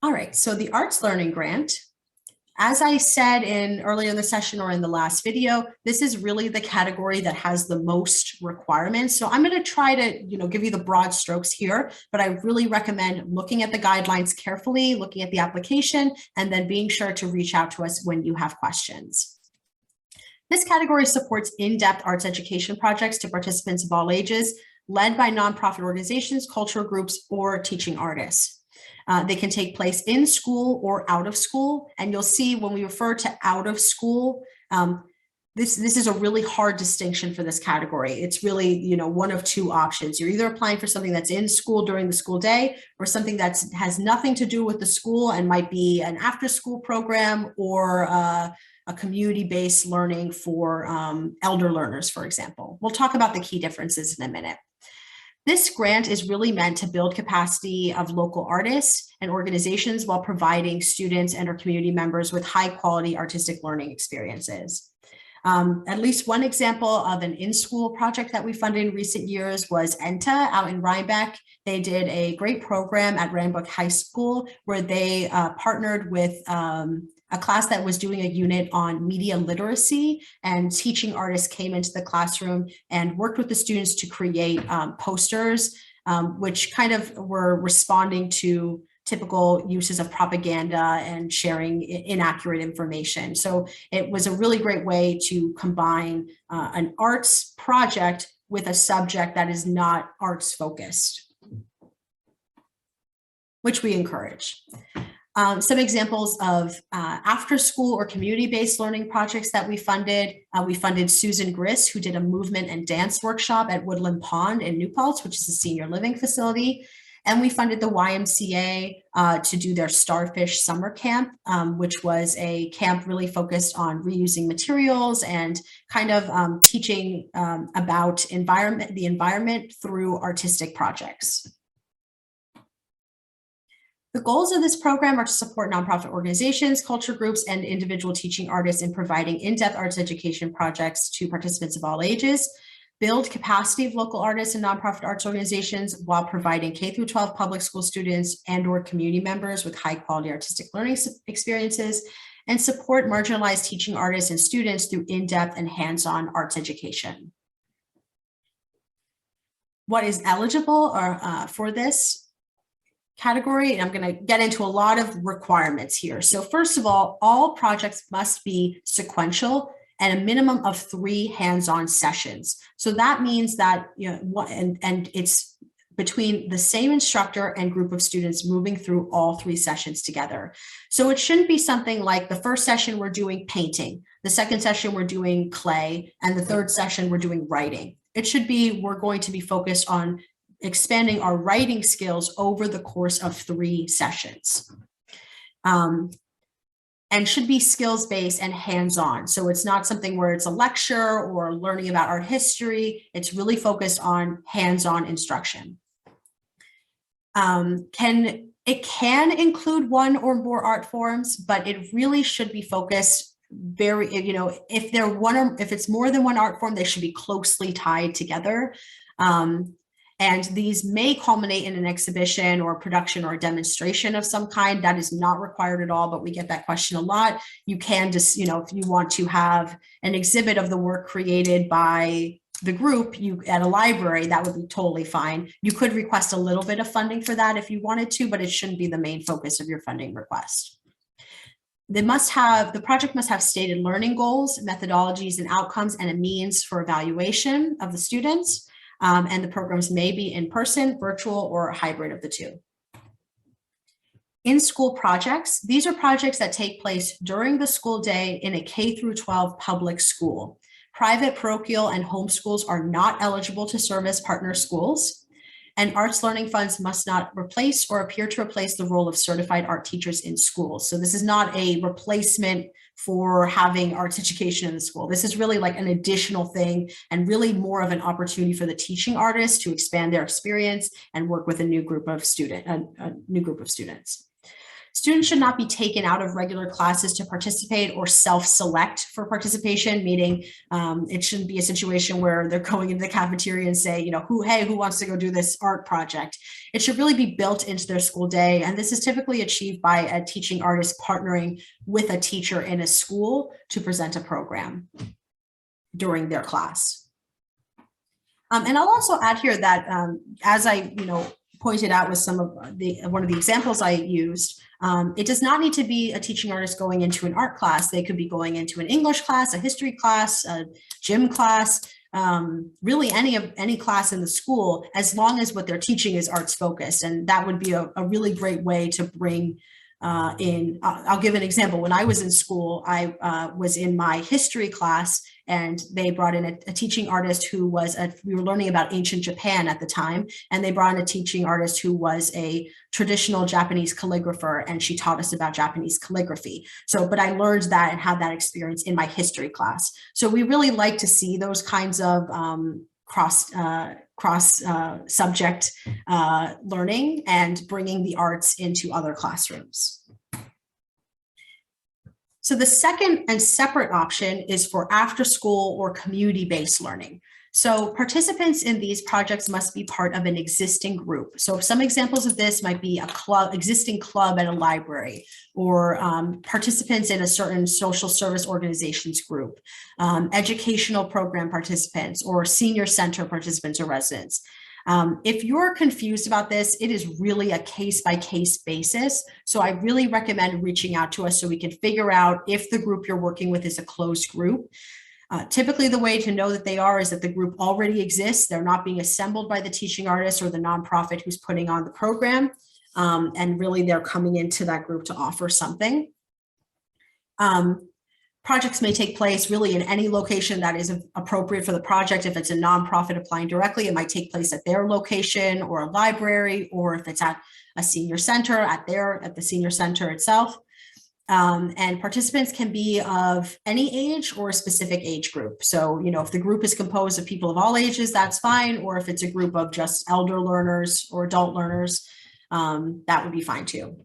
All right, so the Arts Learning Grant, as I said earlier in the session or in the last video, this is really the category that has the most requirements. So I'm going to try to, give you the broad strokes here, but I really recommend looking at the guidelines carefully, looking at the application, and then being sure to reach out to us when you have questions. This category supports in-depth arts education projects to participants of all ages, led by nonprofit organizations, cultural groups, or teaching artists. They can take place in school or out of school. And you'll see when we refer to out of school, this is a really hard distinction for this category. It's really, one of two options. You're either applying for something that's in school during the school day or something that has nothing to do with the school and might be an after school program or a community-based learning for elder learners, for example. We'll talk about the key differences in a minute. This grant is really meant to build capacity of local artists and organizations while providing students and our community members with high quality artistic learning experiences. At least one example of an in-school project that we funded in recent years was ENTA out in Rhinebeck. They did a great program at Rhinebeck High School where they partnered with a class that was doing a unit on media literacy, and teaching artists came into the classroom and worked with the students to create posters, which kind of were responding to typical uses of propaganda and sharing inaccurate information. So it was a really great way to combine an arts project with a subject that is not arts focused, which we encourage. Some examples of after school or community-based learning projects that we funded. We funded Susan Griss, who did a movement and dance workshop at Woodland Pond in New Paltz, which is a senior living facility. And we funded the YMCA to do their Starfish Summer Camp, which was a camp really focused on reusing materials and kind of teaching about the environment through artistic projects. The goals of this program are to support nonprofit organizations, culture groups, and individual teaching artists in providing in-depth arts education projects to participants of all ages, build capacity of local artists and nonprofit arts organizations while providing K-12 public school students and/or community members with high-quality artistic learning experiences, and support marginalized teaching artists and students through in-depth and hands-on arts education. What is eligible for this category? And I'm going to get into a lot of requirements here. So first of all projects must be sequential and a minimum of 3 hands-on sessions. So that means that, and it's between the same instructor and group of students moving through all 3 sessions together. So it shouldn't be something like the first session we're doing painting, the second session we're doing clay, and the third session we're doing writing. It should be, we're going to be focused on expanding our writing skills over the course of 3 sessions. And should be skills-based and hands-on. So it's not something where it's a lecture or learning about art history. It's really focused on hands-on instruction. It can include 1 or more art forms, but it really should be focused if it's more than 1 art form, they should be closely tied together. And these may culminate in an exhibition or production or a demonstration of some kind. That is not required at all, but we get that question a lot. You can just, if you want to have an exhibit of the work created by the group at a library, that would be totally fine. You could request a little bit of funding for that if you wanted to, but it shouldn't be the main focus of your funding request. The project must have stated learning goals, methodologies, and outcomes, and a means for evaluation of the students. And the programs may be in person, virtual, or a hybrid of the 2. In-school projects, these are projects that take place during the school day in a K-12 public school. Private, parochial, and home schools are not eligible to serve as partner schools. And arts learning funds must not replace or appear to replace the role of certified art teachers in schools. So this is not a replacement for having arts education in the school. This is really like an additional thing and really more of an opportunity for the teaching artists to expand their experience and work with a new group of students. Students should not be taken out of regular classes to participate or self-select for participation, meaning it shouldn't be a situation where they're going into the cafeteria and say, who wants to go do this art project? It should really be built into their school day. And this is typically achieved by a teaching artist partnering with a teacher in a school to present a program during their class. And I'll also add here that as I, pointed out with one of the examples I used, it does not need to be a teaching artist going into an art class. They could be going into an English class, a history class, a gym class, really any class in the school, as long as what they're teaching is arts focused. And that would be a really great way to bring in. I'll give an example. When I was in school, I was in my history class, and they brought in a teaching artist who was, we were learning about ancient Japan at the time, and they brought in a teaching artist who was a traditional Japanese calligrapher, and she taught us about Japanese calligraphy. But I learned that and had that experience in my history class. So we really like to see those kinds of cross subject learning and bringing the arts into other classrooms. So the second and separate option is for after school or community-based learning. So participants in these projects must be part of an existing group. So some examples of this might be existing club at a library, or participants in a certain social service organizations group, educational program participants, or senior center participants or residents. If you're confused about this, it is really a case-by-case basis. So I really recommend reaching out to us so we can figure out if the group you're working with is a closed group. Typically, the way to know that they are is that the group already exists. They're not being assembled by the teaching artist or the nonprofit who's putting on the program. And really, they're coming into that group to offer something. Projects may take place really in any location that is appropriate for the project. If it's a nonprofit applying directly, it might take place at their location or a library, or if it's at a senior center, at the senior center itself. And participants can be of any age or a specific age group. So, if the group is composed of people of all ages, that's fine. Or if it's a group of just elder learners or adult learners, that would be fine too.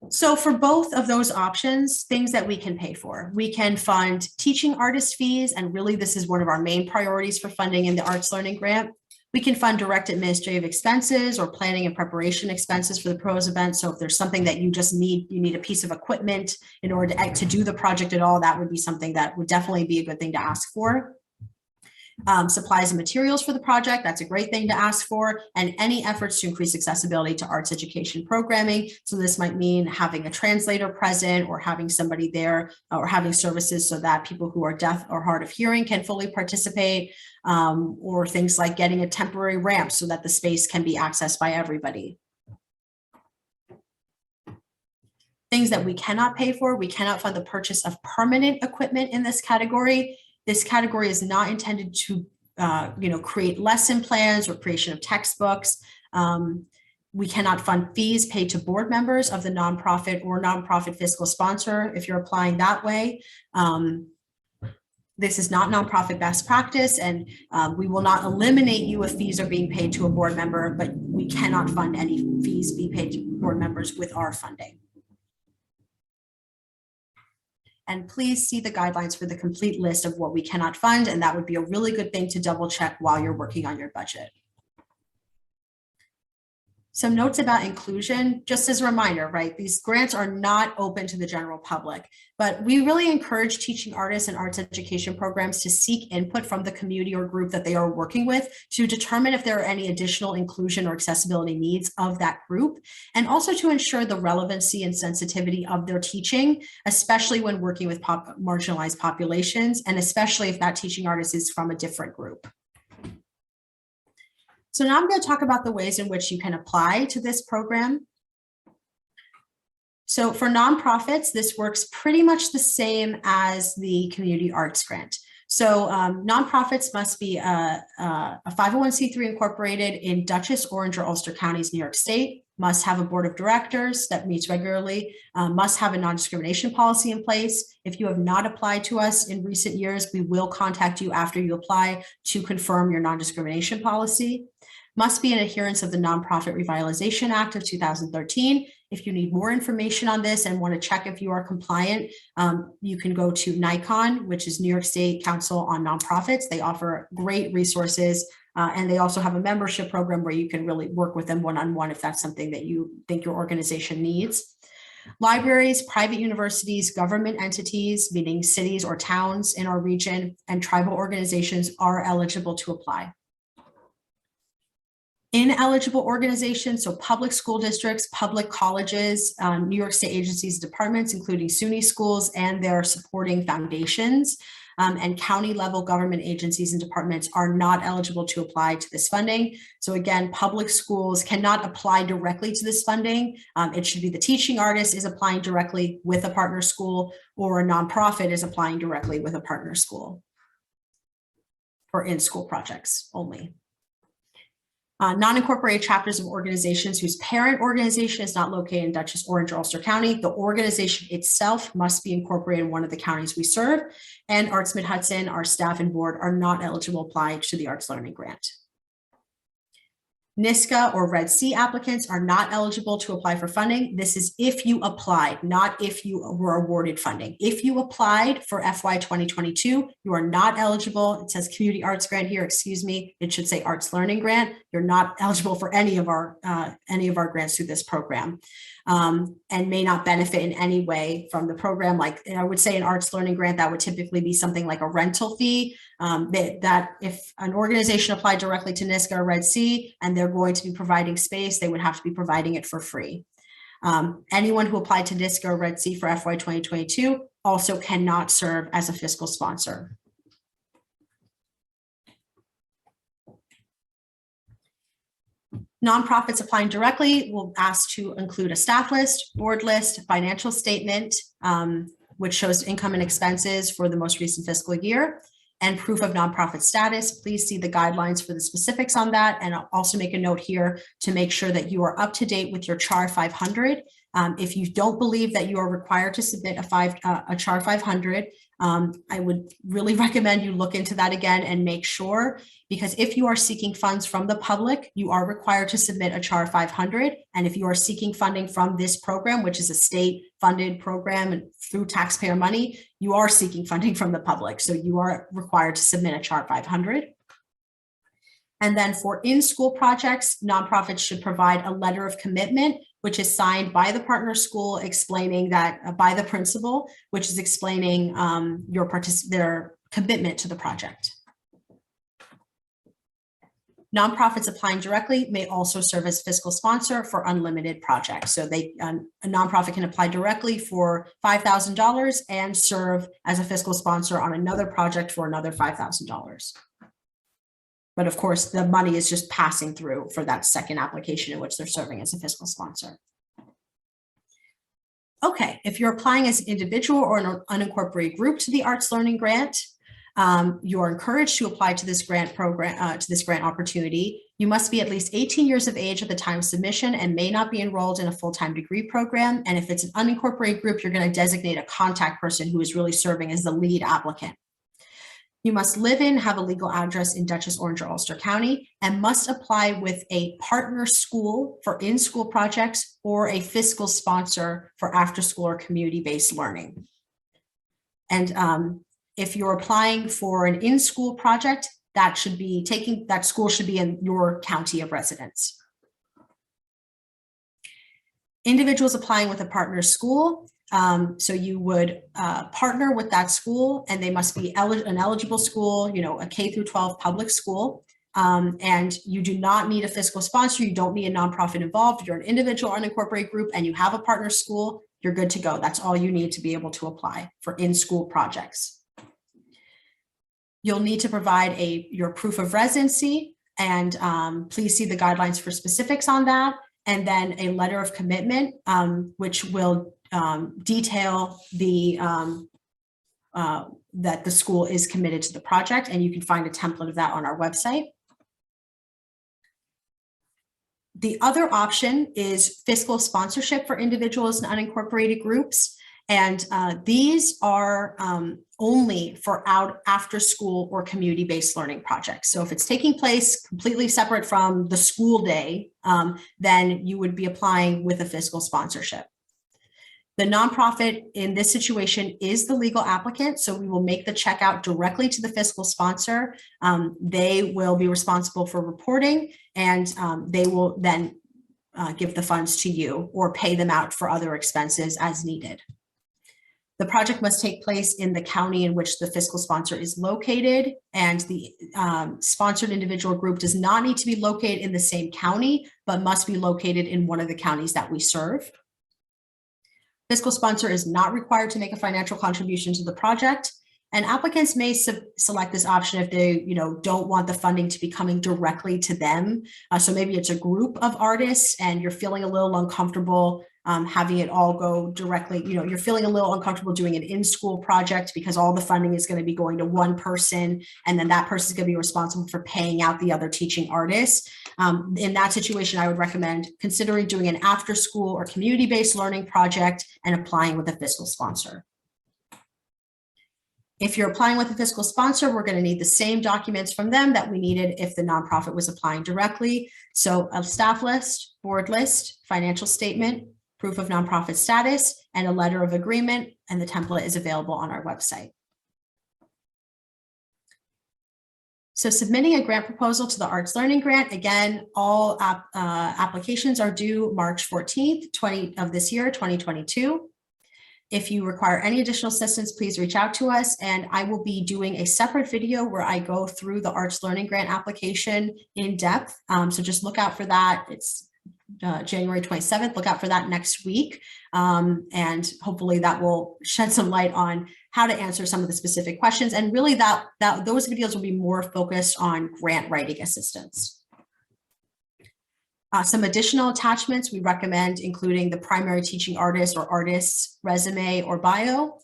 So for both of those options, things that we can pay for, we can fund teaching artist fees. And really, this is one of our main priorities for funding in the Arts Learning Grant. We can fund direct administrative expenses or planning and preparation expenses for the pros event. So if there's something that you just need, you need a piece of equipment in order to do the project at all, that would be something that would definitely be a good thing to ask for. Supplies and materials for the project, that's a great thing to ask for, and any efforts to increase accessibility to arts education programming. So this might mean having a translator present, or having somebody there, or having services so that people who are deaf or hard of hearing can fully participate, or things like getting a temporary ramp so that the space can be accessed by everybody. Things that we cannot pay for, we cannot fund the purchase of permanent equipment in this category. This category is not intended to, create lesson plans or creation of textbooks. We cannot fund fees paid to board members of the nonprofit or nonprofit fiscal sponsor if you're applying that way. This is not nonprofit best practice, and we will not eliminate you if fees are being paid to a board member, but we cannot fund any fees be paid to board members with our funding. And please see the guidelines for the complete list of what we cannot fund, and that would be a really good thing to double check while you're working on your budget. Some notes about inclusion, just as a reminder, right? These grants are not open to the general public, but we really encourage teaching artists and arts education programs to seek input from the community or group that they are working with to determine if there are any additional inclusion or accessibility needs of that group, and also to ensure the relevancy and sensitivity of their teaching, especially when working with marginalized populations, and especially if that teaching artist is from a different group. So now I'm going to talk about the ways in which you can apply to this program. So for nonprofits, this works pretty much the same as the community arts grant. So nonprofits must be a 501c3 incorporated in Dutchess, Orange, or Ulster counties, New York State, must have a board of directors that meets regularly, must have a non-discrimination policy in place. If you have not applied to us in recent years, we will contact you after you apply to confirm your non-discrimination policy. must be in adherence of the Nonprofit Revitalization Act of 2013. If you need more information on this and want to check if you are compliant, you can go to NICON, which is New York State Council on Nonprofits. They offer great resources, and they also have a membership program where you can really work with them one-on-one if that's something that you think your organization needs. Libraries, private universities, government entities, meaning cities or towns in our region, and tribal organizations are eligible to apply. Ineligible organizations, so public school districts, public colleges, New York State agencies, departments, including SUNY schools and their supporting foundations, and county level government agencies and departments are not eligible to apply to this funding. So again, public schools cannot apply directly to this funding. It should be the teaching artist is applying directly with a partner school, or a nonprofit is applying directly with a partner school for in-school projects only. Non-incorporated chapters of organizations whose parent organization is not located in Dutchess, Orange, or Ulster County. The organization itself must be incorporated in one of the counties we serve, and Arts Mid-Hudson, our staff and board, are not eligible to apply to the Arts Learning Grant. NISCA or Red C applicants are not eligible to apply for funding. This is if you applied, not if you were awarded funding. If you applied for FY 2022, you are not eligible. It says Community Arts Grant here, excuse me. It should say Arts Learning Grant. You're not eligible for any of our grants through this program, and may not benefit in any way from the program. Like I would say an Arts Learning Grant, that would typically be something like a rental fee. That if an organization applied directly to NISCA or Red C and they're going to be providing space, they would have to be providing it for free. Anyone who applied to NISCA or Red C for FY 2022 also cannot serve as a fiscal sponsor. Nonprofits applying directly will ask to include a staff list, board list, financial statement, which shows income and expenses for the most recent fiscal year, and proof of nonprofit status. Please see the guidelines for the specifics on that. And I'll also make a note here to make sure that you are up to date with your CHAR 500. If you don't believe that you are required to submit a CHAR 500, I would really recommend you look into that again and make sure, because if you are seeking funds from the public, you are required to submit a CHAR 500. And if you are seeking funding from this program, which is a state funded program and through taxpayer money, you are seeking funding from the public. So you are required to submit a CHAR 500. And then for in-school projects, nonprofits should provide a letter of commitment, which is signed by the partner school, explaining that by the principal, which is explaining their commitment to the project. Nonprofits applying directly may also serve as fiscal sponsor for unlimited projects. So a nonprofit can apply directly for $5,000 and serve as a fiscal sponsor on another project for another $5,000. But of course, the money is just passing through for that second application in which they're serving as a fiscal sponsor. Okay, if you're applying as an individual or an unincorporated group to the Arts Learning Grant, you are encouraged to apply to this grant program, to this grant opportunity. You must be at least 18 years of age at the time of submission and may not be enrolled in a full-time degree program. And if it's an unincorporated group, you're going to designate a contact person who is really serving as the lead applicant. You must live in, have a legal address in Dutchess, Orange, or Ulster County, and must apply with a partner school for in-school projects or a fiscal sponsor for after-school or community-based learning. And if you're applying for an in-school project, that school should be in your county of residence. Individuals applying with a partner school. So you would partner with that school, and they must be an eligible school, a K through 12 public school. And you do not need a fiscal sponsor. You don't need a nonprofit involved. You're an individual unincorporated group and you have a partner school, you're good to go. That's all you need to be able to apply for in-school projects. You'll need to provide your proof of residency, and please see the guidelines for specifics on that. And then a letter of commitment, which will detail that the school is committed to the project, and you can find a template of that on our website. The other option is fiscal sponsorship for individuals and unincorporated groups. And these are only for after school or community-based learning projects. So if it's taking place completely separate from the school day, then you would be applying with a fiscal sponsorship. The nonprofit in this situation is the legal applicant, so we will make the check out directly to the fiscal sponsor. They will be responsible for reporting, and they will then give the funds to you or pay them out for other expenses as needed. The project must take place in the county in which the fiscal sponsor is located, and the sponsored individual group does not need to be located in the same county, but must be located in one of the counties that we serve. Fiscal sponsor is not required to make a financial contribution to the project, and applicants may select this option if they don't want the funding to be coming directly to them. So maybe it's a group of artists and you're feeling a little uncomfortable having it all go directly, you're feeling a little uncomfortable doing an in-school project because all the funding is going to be going to one person, and then that person is going to be responsible for paying out the other teaching artists. In that situation, I would recommend considering doing an after-school or community-based learning project and applying with a fiscal sponsor. If you're applying with a fiscal sponsor, we're going to need the same documents from them that we needed if the nonprofit was applying directly. So a staff list, board list, financial statement, proof of nonprofit status, and a letter of agreement, and the template is available on our website. So submitting a grant proposal to the Arts Learning Grant, again, all applications are due March 14th, of this year, 2022. If you require any additional assistance, please reach out to us, and I will be doing a separate video where I go through the Arts Learning Grant application in depth. So just look out for that. It's January 27th. Look out for that next week. And hopefully that will shed some light on how to answer some of the specific questions. And really those videos will be more focused on grant writing assistance. Some additional attachments we recommend including the primary teaching artist or artist's resume or bio.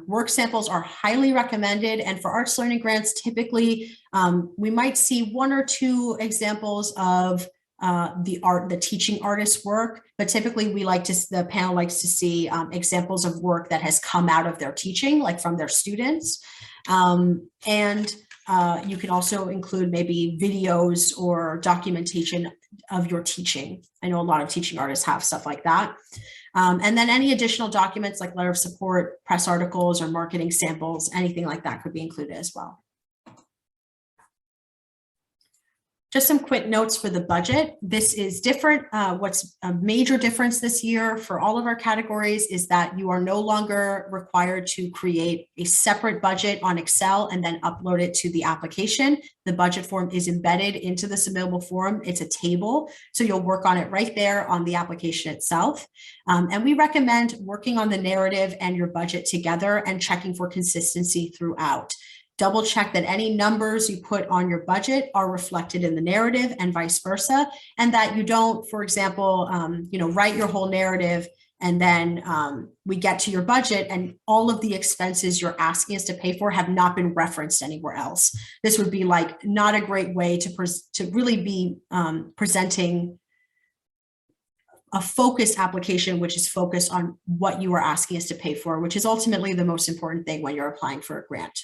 Work samples are highly recommended, and for arts learning grants, typically we might see one or two examples of the teaching artist's work, but typically the panel likes to see examples of work that has come out of their teaching, like from their students. You can also include maybe videos or documentation of your teaching. I know a lot of teaching artists have stuff like that. And then any additional documents like letter of support, press articles, or marketing samples, anything like that could be included as well. Just some quick notes for the budget. This is different. What's a major difference this year for all of our categories is that you are no longer required to create a separate budget on Excel and then upload it to the application. The budget form is embedded into the submittable form. It's a table, so you'll work on it right there on the application itself. And we recommend working on the narrative and your budget together and checking for consistency throughout. Double check that any numbers you put on your budget are reflected in the narrative and vice versa, and that you don't, for example, write your whole narrative and then we get to your budget and all of the expenses you're asking us to pay for have not been referenced anywhere else. This would be like not a great way to really be presenting a focused application, which is focused on what you are asking us to pay for, which is ultimately the most important thing when you're applying for a grant.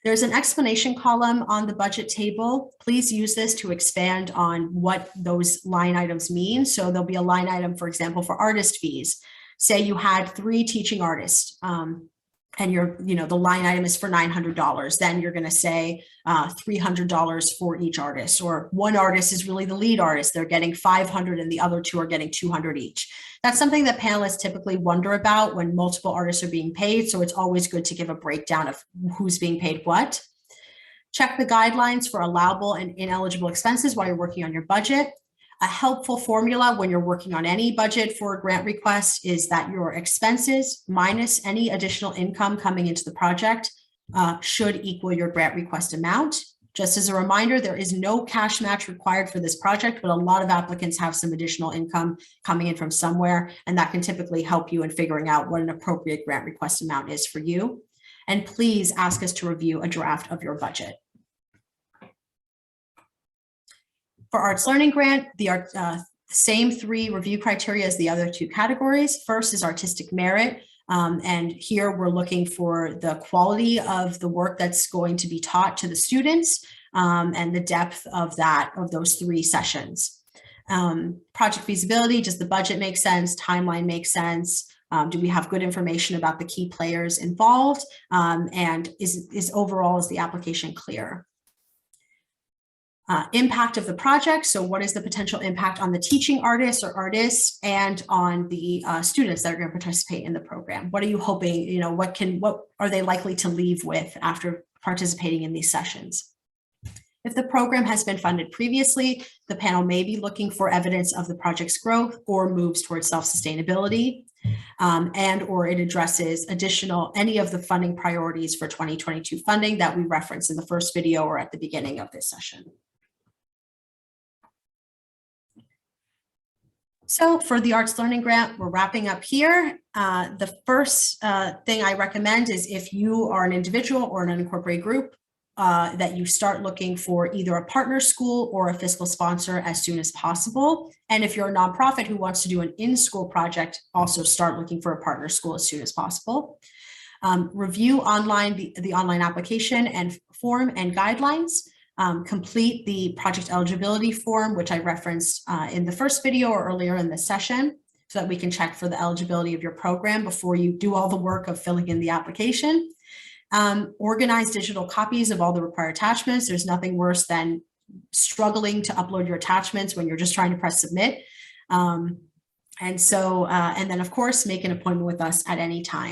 There's an explanation column on the budget table. Please use this to expand on what those line items mean. So there'll be a line item, for example, for artist fees. Say you had 3 teaching artists and the line item is for $900. Then you're going to say $300 for each artist, or one artist is really the lead artist. They're getting $500 and the other 2 are getting $200 each. That's something that panelists typically wonder about when multiple artists are being paid. So it's always good to give a breakdown of who's being paid what. Check the guidelines for allowable and ineligible expenses while you're working on your budget. A helpful formula when you're working on any budget for a grant request is that your expenses minus any additional income coming into the project should equal your grant request amount. Just as a reminder, there is no cash match required for this project, but a lot of applicants have some additional income coming in from somewhere, and that can typically help you in figuring out what an appropriate grant request amount is for you. And please ask us to review a draft of your budget. For Arts Learning Grant, the same 3 review criteria as the other 2 categories. First is artistic merit. And here we're looking for the quality of the work that's going to be taught to the students and the depth of those 3 sessions. Project feasibility, does the budget make sense? Timeline make sense? Do we have good information about the key players involved? And is the application clear? Impact of the project. So what is the potential impact on the teaching artists and on the students that are going to participate in the program? What are you hoping, what are they likely to leave with after participating in these sessions? If the program has been funded previously, the panel may be looking for evidence of the project's growth or moves towards self-sustainability, and or it addresses any of the funding priorities for 2022 funding that we referenced in the first video or at the beginning of this session. So for the Arts Learning Grant, we're wrapping up here. The first thing I recommend is if you are an individual or an unincorporated group, that you start looking for either a partner school or a fiscal sponsor as soon as possible. And if you're a nonprofit who wants to do an in-school project, also start looking for a partner school as soon as possible. Review online the online application and form and guidelines. Complete the project eligibility form, which I referenced in the first video or earlier in the session, so that we can check for the eligibility of your program before you do all the work of filling in the application. Organize digital copies of all the required attachments. There's nothing worse than struggling to upload your attachments when you're just trying to press submit. And then of course, make an appointment with us at any time.